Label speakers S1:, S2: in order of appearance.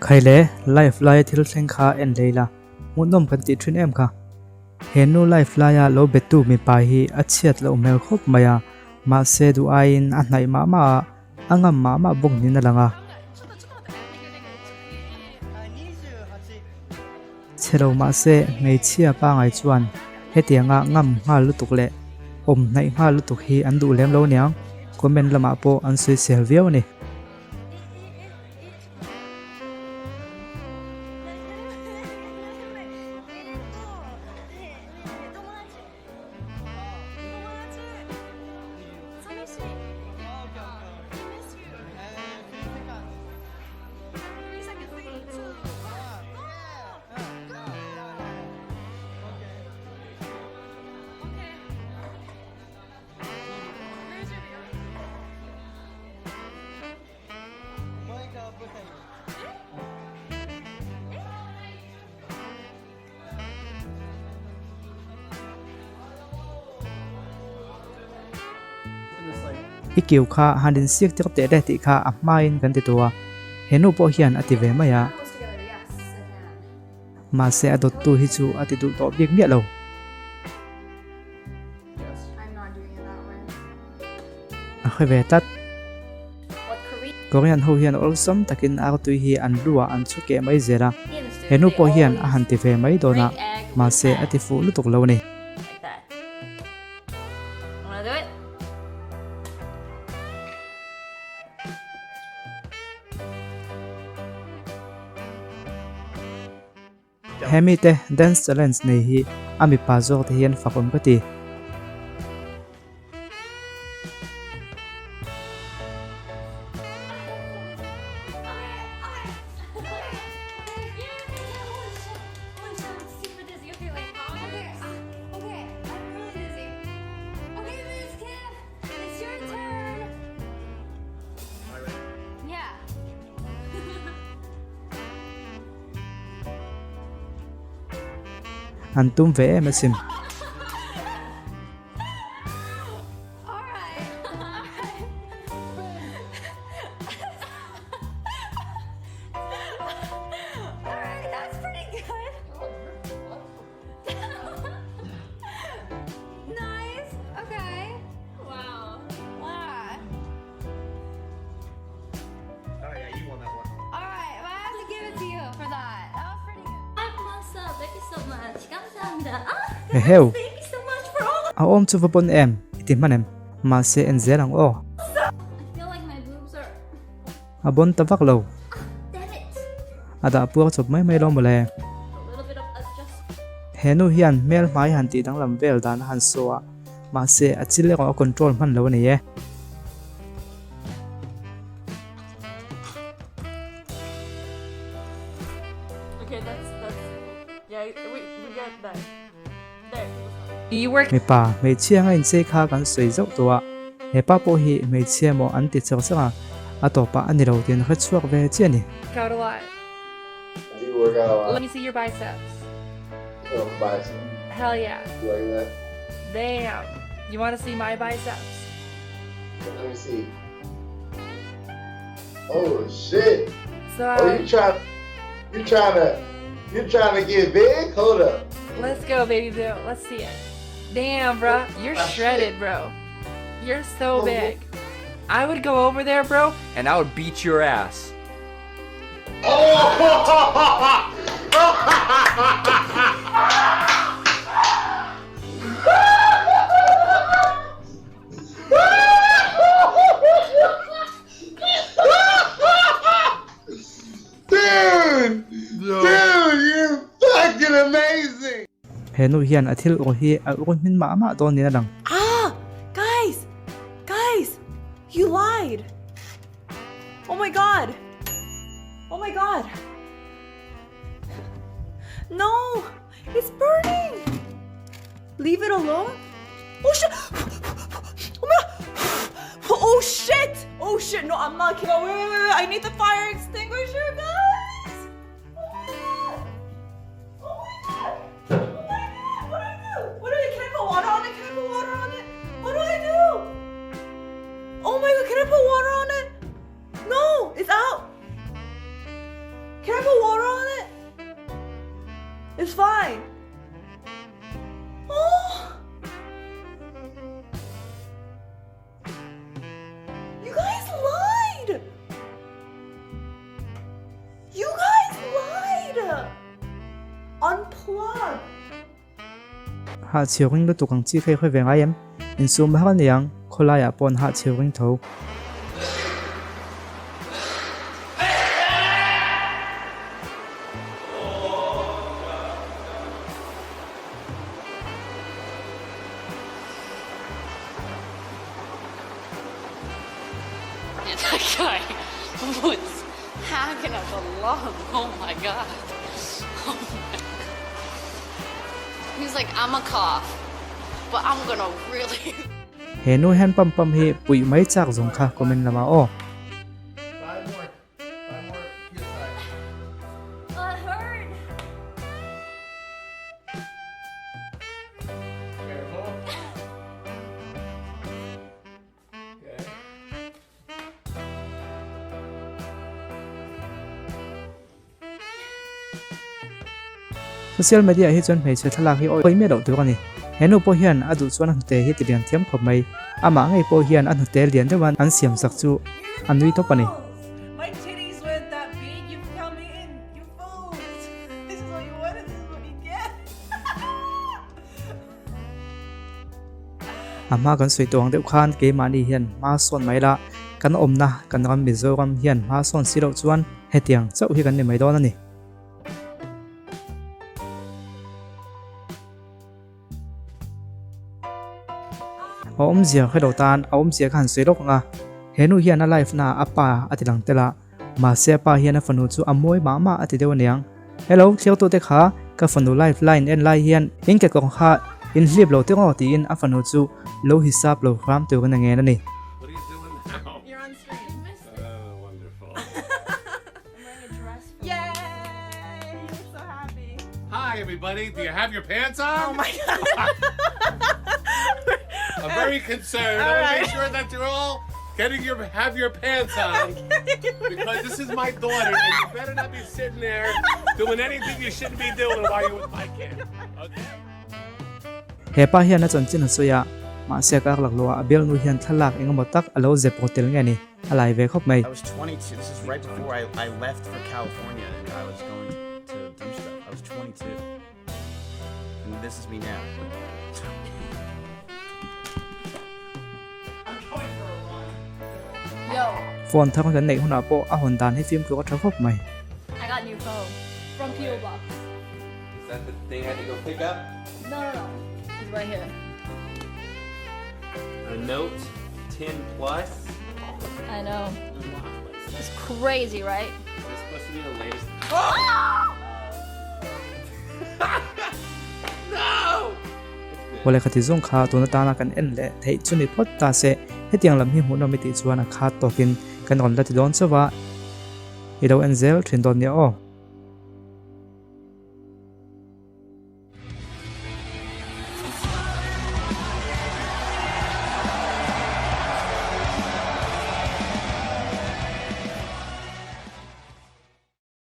S1: Khaile life lai thil thleng kha en leila hmuhnawm kan ti thin em kha henu life laya lo betu mi pa hi achiat lo mel khop maya ma se du ain a hnai ma angam ma bung ni na langa chelo ma se ngei chia pa ngai chuan hetianga ngam ngal lutuk le hnai ngal lutuk hi an du lem lo niang comment lama po an sui sel viau ni ikiu kha handin siak tik te de ti kha a hmain kan ti tua henu po hian ati ve maya ma se adot tu hi chu ati du to biak mia lo a khoi ve tat Korean ho hian olsom takin ar tu hi an lua an chu ke mai zera henu po hian a han ti ve mai dona ma se ati fu lu tuk lo ni hemi te dance challenge nei hi ami pa zor te hian fakom ka ti an tum ve em sim heo a om chu vapon em iti manem ma se en zerang o a bon tavak lo ada puak chop mai lo mole henu hian mel mai han ti dang lam vel dan han soa ma se achile ko control man lo ni ye
S2: You work
S1: mi pa me chia nga in se kha kan soi zau tua he pa po hi me chia mo an ti chang changa atopa ani ro tin kha chuak ve chia ni
S2: out a lot.
S3: Do you work out a lot?
S2: Let me see your biceps.
S3: Oh, bicep.
S2: Hell yeah.
S3: You like that?
S2: Damn. You want to see my biceps?
S3: Let me see. Oh shit!
S2: So
S3: Oh, you're trying to get big? Hold up.
S2: let's go, baby boo. Let's see it. Damn, bro. You're shredded, bro. You're so big. I would go over there, bro.
S4: And I would beat your ass.
S3: Dude, you're fucking amazing.
S1: henu hian athil o hi a ron min ma don ni na lang
S5: Guys, you lied. Oh my god. No, it's burning. Leave it alone. Oh shit. Oh shit. No, I'm not kidding. Wait. I need the fire extinguisher, guys. Oh my god. What do I do? Can I put water on it? What do I do? Oh my god, can I put water on it? No, it's out. Can I put water on it? It's fine. Oh! You guys lied! You guys lied! Unplug.
S1: hạ chiều ring lúc tụ càng chi khai khơi về ngay em in zoom hai con niang khôi lại pon hạ chiều ring thấu
S6: That guy was hacking up a lung. Oh my god. Oh my. He's like, I'm a cough, but I'm gonna really.
S1: he nu hen pam hi pui mai chak zong kha comment lama o
S5: I heard.
S1: social media hi chon mei che thalak hi oi me do tu ani he nu po hian adu chuan an te hi ti lian thiam khop mai ama ngai po hian an te lian de wan an siam sak chu an nui to pani
S5: My titties went that big. You come in. You fools. This is what you wanted. This is what you get.
S1: ama kan soi tong deuh khan ke mani hian ma son mai la kan omna kan ram mizoram hian ma son silo chuan hetiang chau hi kan ni mai don ani om zia khai do tan om zia khan soi lok nga henu hian a life na apa atilang tela ma se pa hian a fanu chu amoi ma ati deu niang hello thliau to te kha ka fanu lifeline en lai hian in ke kong kha in hlip lo te ngo ti in a fanu chu lo hisap lo ram tu kan nge na ni
S4: What are you doing now?
S5: You're on screen.
S4: Oh, wonderful.
S5: I'm wearing a dress. Yay! I'm so happy.
S4: Hi, everybody. Do you have your pants on?
S5: Oh my god.
S4: I'm very concerned. I want to make sure that you're all have your pants on because this is my daughter, and you better not be sitting there doing anything you shouldn't be doing while you're with my kid. Okay?
S1: he pa hian a chon chin a soya ma se ka lak lo a bel nu hian thalak engemaw tak alo zep hotel nge ni alai ve khop mai
S7: I was 22. This is right before I left for California and I was going to do stuff. I was 22. And this is me now.
S5: Yo,
S1: phone thang kan nei huna po a hon dan hi film ko tha khop mai
S5: I got new phone from P.O. Box.
S4: Is that the thing I had to go pick up?
S5: No. It's right here.
S4: A Note 10 Plus.
S5: I know. It's crazy, right?
S4: Is this supposed to be the latest? No!
S1: wala khati zong kha to na ta na kan en le thei chuni phot ta se hetiang lam hi hmuhnawm mi ti chuan a kha tokin kan on la ti don chawa ido enzel thin don nia o